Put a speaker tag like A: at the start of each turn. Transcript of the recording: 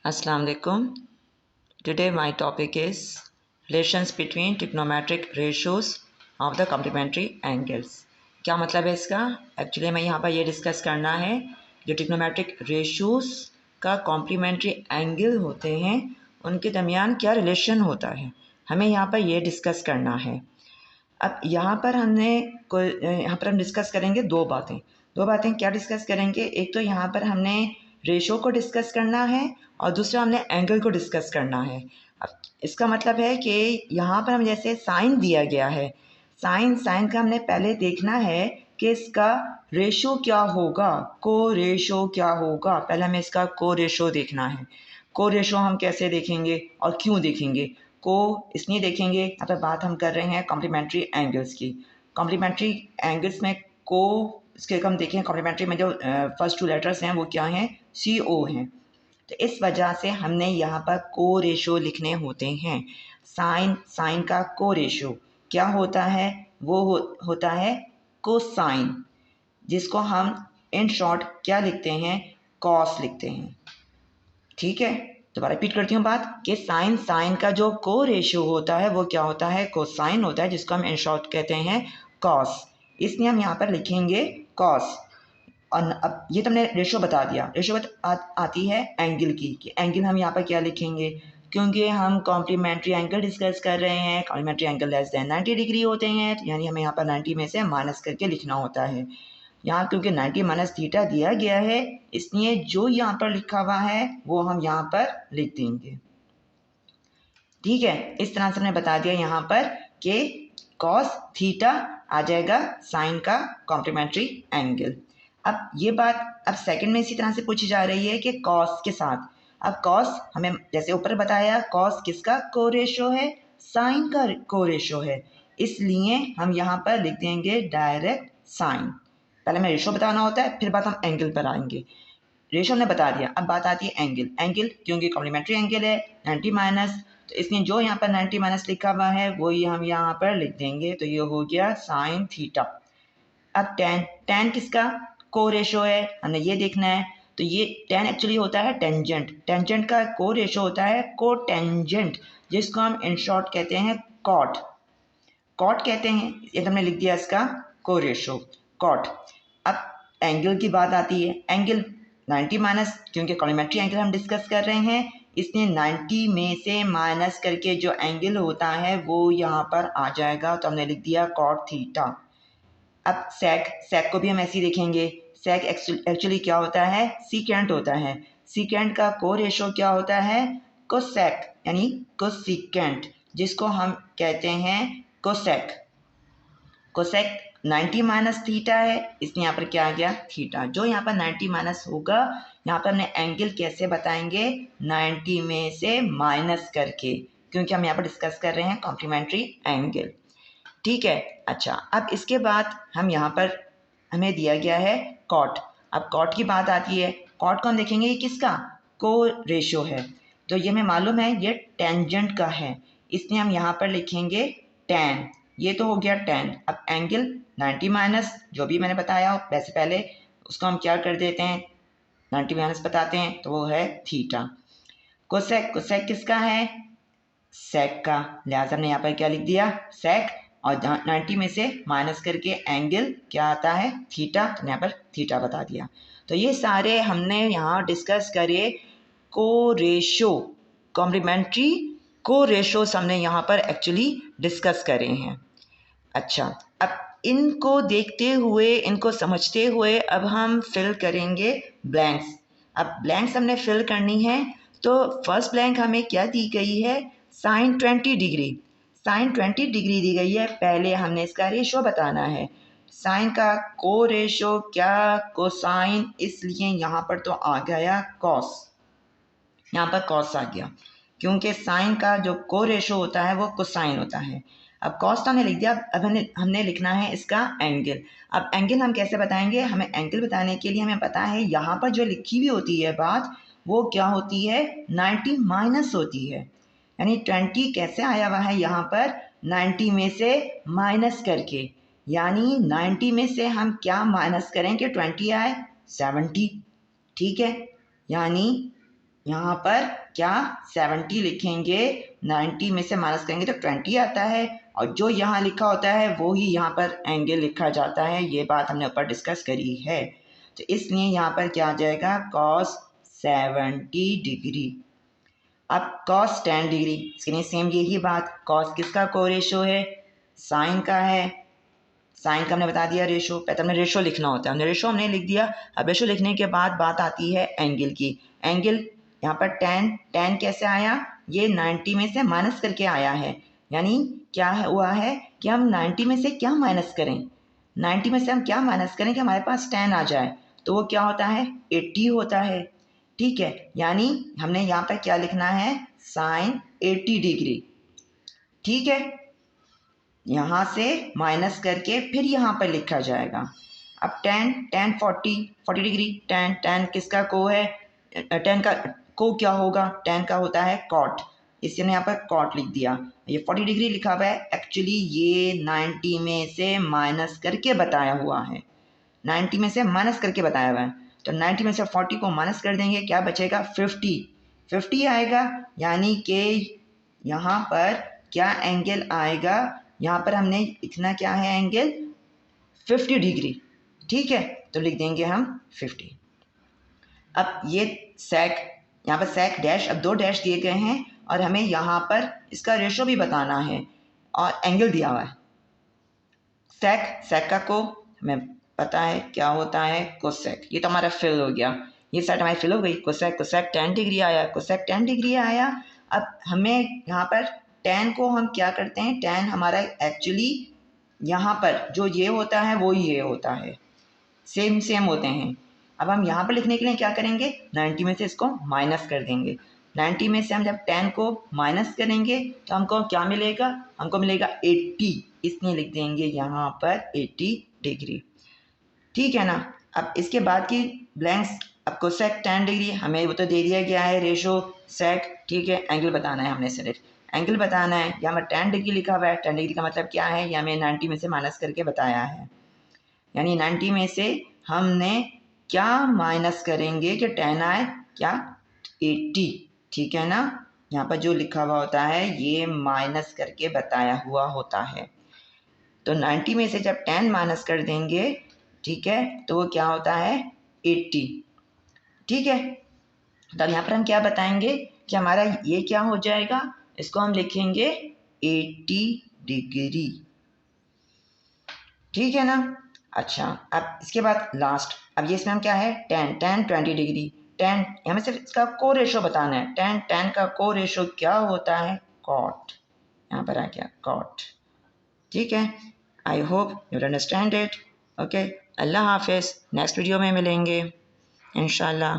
A: Assalamu alaikum. Today my topic is relations between trigonometric ratios of the complementary angles. क्या मतलब है इसका? Actually मैं यहाँ पर ये डिस्कस करना है जो ट्रिग्नोमेट्रिक रेशियोज़ का कॉम्प्लीमेंट्री एंगल होते हैं उनके दरमियान क्या रिलेशन होता है, हमें यहाँ पर ये डिस्कस करना है। अब यहाँ पर हम डिस्कस करेंगे दो बातें क्या डिस्कस करेंगे। एक तो यहाँ पर हमने रेशो को डिस्कस करना है और दूसरा हमने एंगल को डिस्कस करना है। अब इसका मतलब है कि यहाँ पर हम जैसे साइन दिया गया है, साइन का हमने पहले देखना है कि इसका रेशो क्या होगा, को रेशो क्या होगा। पहले हमें इसका को रेशो देखना है। को रेशो हम कैसे देखेंगे और क्यों देखेंगे? को इसलिए देखेंगे, यहाँ पर बात हम कर रहे हैं कॉम्प्लीमेंट्री एंगल्स की। कॉम्प्लीमेंट्री एंगल्स में को इसके हम देखें, कॉम्प्लीमेंट्री में जो फर्स्ट टू लेटर्स हैं वो क्या हैं? CO हैं। तो इस वजह से हमने यहाँ पर को रेशो लिखने होते हैं। साइन का को रेशो क्या होता है? वो होता है कोसाइन, जिसको हम इन शॉर्ट क्या लिखते हैं? कॉस लिखते हैं। ठीक है, दोबारा रिपीट करती हूँ बात कि साइन का जो को रेशियो होता है वो क्या होता है? कोसाइन होता है, जिसको हम इन शॉर्ट कहते हैं कॉस। इसलिए हम यहाँ पर लिखेंगे कॉस। और अब ये तो हमने रेशियो बता दिया। रेशियो आती है एंगल की, कि एंगल हम यहाँ पर क्या लिखेंगे, क्योंकि हम कॉम्प्लीमेंट्री एंगल डिस्कस कर रहे हैं। Complementary angle less than 90 degree होते हैं, यानी हमें यहाँ पर 90 में से माइनस करके लिखना होता है। यहाँ क्योंकि 90 माइनस थीटा दिया गया है, इसलिए जो यहाँ पर लिखा हुआ है वो हम यहाँ पर लिख देंगे। ठीक है, इस तरह से हमने बता दिया यहाँ पर कि कॉस थीटा आ जाएगा साइन का कॉम्प्लीमेंट्री एंगल। अब ये बात अब सेकंड में इसी तरह से पूछी जा रही है कि कॉस के साथ। अब कॉस हमें जैसे ऊपर बताया, कॉस किसका को रेशो है? साइन का को रेशो है, इसलिए हम यहाँ पर लिख देंगे डायरेक्ट साइन। पहले हमें रेशो बताना होता है, फिर बात हम एंगल पर आएंगे। रेशो हमने बता दिया, अब बात आती है एंगल क्योंकि कॉम्प्लीमेंट्री एंगल है 90 माइनस, तो इसलिए जो यहाँ पर 90 माइनस लिखा हुआ है वही हम यहाँ पर लिख देंगे। तो ये हो गया साइन थीटा। अब टेन किसका को रेशो है, हमें ये देखना है। तो ये टेन एक्चुअली होता है टेंजेंट का को रेशो होता है को टेंजेंट, जिसको हम इन शॉर्ट कहते हैं कॉट कहते हैं। ये हमने लिख दिया इसका को रेशो कॉट। अब एंगल की बात आती है। एंगल 90 माइनस, क्योंकि कॉम्प्लीमेंट्री एंगल हम डिस्कस कर रहे हैं, इसलिए 90 में से माइनस करके जो एंगल होता है वो यहाँ पर आ जाएगा। तो हमने लिख दिया कॉट थीटा। अब सेक को भी हम ऐसे ही देखेंगे। सेक एक्चुअली क्या होता है? सीकेंट होता है। सीकेंट का को रेशो क्या होता है? कोसेक, यानी कोसिकेंट, जिसको हम कहते हैं कोसेक। कोसेक 90 माइनस थीटा है, इसलिए यहाँ पर क्या आ गया? थीटा। जो यहाँ पर 90 माइनस होगा, यहाँ पर हमने एंगल कैसे बताएंगे? 90 में से माइनस करके, क्योंकि हम यहाँ पर डिस्कस कर रहे हैं कॉम्प्लीमेंट्री एंगल। ठीक है, अच्छा, अब इसके बाद हम यहाँ पर हमें दिया गया है कॉट। अब कॉट की बात आती है। कॉट को हम देखेंगे ये किसका को रेशो है, तो ये हमें मालूम है ये टेंजेंट का है, इसलिए हम यहाँ पर लिखेंगे टेन। ये तो हो गया टेन। अब एंगल 90 माइनस जो भी मैंने बताया वैसे पहले उसको हम क्या कर देते हैं? 90 माइनस बताते हैं, तो वो है थीटा। कोसेक किसका है? सेक का, लिहाजा हमने यहाँ पर क्या लिख दिया? सेक। और 90 में से माइनस करके एंगल क्या आता है? थीटा। तो यहाँ पर थीटा बता दिया। तो ये सारे हमने यहाँ डिस्कस करे को रेशो, कॉम्प्लीमेंट्री को रेशोस हमने यहाँ पर एक्चुअली डिस्कस करे हैं। अच्छा, अब इनको देखते हुए, इनको समझते हुए अब हम फिल करेंगे ब्लैंक्स। अब ब्लैंक्स हमने फिल करनी है, तो फर्स्ट ब्लैंक हमें क्या दी गई है? Sine 20 degree. साइन 20 डिग्री दी गई है, पहले हमने इसका रेशो बताना है। साइन का को रेशो क्या? कोसाइन, इसलिए यहाँ पर तो आ गया कॉस। यहाँ पर कॉस आ गया, क्योंकि साइन का जो को रेशो होता है वो कोसाइन होता है। अब कॉस तो हमने लिख दिया, अब हमने लिखना है इसका एंगल। अब एंगल हम कैसे बताएंगे? हमें एंगल बताने के लिए हमें पता है यहाँ पर जो लिखी हुई होती है बात, वो क्या होती है? 90 माइनस होती है। यानी 20 कैसे आया हुआ है यहाँ पर? 90 में से माइनस करके, यानी 90 में से हम क्या माइनस करें कि 20 आए? 70। ठीक है, यानी यहाँ पर क्या 70 लिखेंगे, 90 में से माइनस करेंगे तो 20 आता है, और जो यहाँ लिखा होता है वो ही यहाँ पर एंगल लिखा जाता है। ये बात हमने ऊपर डिस्कस करी है। तो इसलिए यहाँ पर क्या आ जाएगा, cos 70 डिग्री। अब cos 10 डिग्री, इसके लिए सेम यही बात, cos किसका को रेशो है, साइन का है। साइन का हमने बता दिया रेशो, पहले हमने रेशो लिखना होता है, हमने रेशो लिख दिया। अब रेशो लिखने के बाद बात आती है एंगल की। एंगल यहाँ पर tan कैसे आया, ये 90 में से माइनस करके आया है। यानी क्या हुआ है कि हम 90 में से क्या माइनस करें, 90 में से हम क्या माइनस करें कि हमारे पास tan आ जाए, तो वो क्या होता है, 80 होता है। ठीक है, यानी हमने यहाँ पर क्या लिखना है, साइन 80 डिग्री। ठीक है, यहाँ से माइनस करके फिर यहाँ पर लिखा जाएगा। अब tan 40 डिग्री, tan किसका को है, tan का को क्या होगा, tan का होता है cot, इसलिए हमने यहाँ पर cot लिख दिया। ये 40 डिग्री लिखा हुआ है, एक्चुअली ये 90 में से माइनस करके बताया हुआ है, 90 में से माइनस करके बताया हुआ है। तो 90 में से 40 को माइनस कर देंगे, क्या बचेगा, 50 आएगा। यानी कि यहाँ पर क्या एंगल आएगा, यहाँ पर हमने इतना क्या है एंगल, 50 डिग्री। ठीक है, तो लिख देंगे हम 50। अब ये सेक, यहाँ पर सेक डैश, अब 2 डैश दिए गए हैं और हमें यहाँ पर इसका रेशो भी बताना है और एंगल दिया हुआ है। सेक का को हमें पता है क्या होता है, कोसेक। ये तो हमारा फिल हो गया, ये साइड हमारी फिल हो गई। कोसेक 10 डिग्री आया, कोसेक 10 डिग्री आया। अब हमें यहाँ पर tan को हम क्या करते हैं, tan हमारा एक्चुअली यहाँ पर जो ये होता है वो ये होता है, सेम होते हैं। अब हम यहाँ पर लिखने के लिए क्या करेंगे, 90 में से इसको माइनस कर देंगे। 90 में से हम जब tan को माइनस करेंगे तो हमको क्या मिलेगा, हमको मिलेगा 80, इसलिए लिख देंगे यहाँ पर 80 डिग्री। ठीक है ना। अब इसके बाद की ब्लैंक्स, अब कोसेक 10 डिग्री हमें वो तो दे दिया गया है रेशो सेक। ठीक है, एंगल बताना है, हमने सिर्फ एंगल बताना है। यहाँ पर 10 डिग्री लिखा हुआ है, 10 डिग्री का मतलब क्या है, ये हमें 90 में से माइनस करके बताया है। यानी 90 में से हमने क्या माइनस करेंगे कि 10 आए, क्या 80। ठीक है ना, यहाँ पर जो लिखा हुआ होता है ये माइनस करके बताया हुआ होता है। तो 90 में से जब 10 माइनस कर देंगे, ठीक है, तो वो क्या होता है, 80। ठीक है, तब यहाँ पर हम क्या बताएंगे कि हमारा ये क्या हो जाएगा, इसको हम लिखेंगे 80 डिग्री। ठीक है ना। अच्छा, अब इसके बाद लास्ट, अब ये इसमें हम क्या है, tan 20 डिग्री। tan हमें सिर्फ इसका को रेशो बताना है, tan का को रेशो क्या होता है, cot। यहाँ पर आ गया cot। ठीक है, I hope you understand it. Okay, अल्लाह हाफिज़, नेक्स्ट वीडियो में मिलेंगे इंशाल्लाह।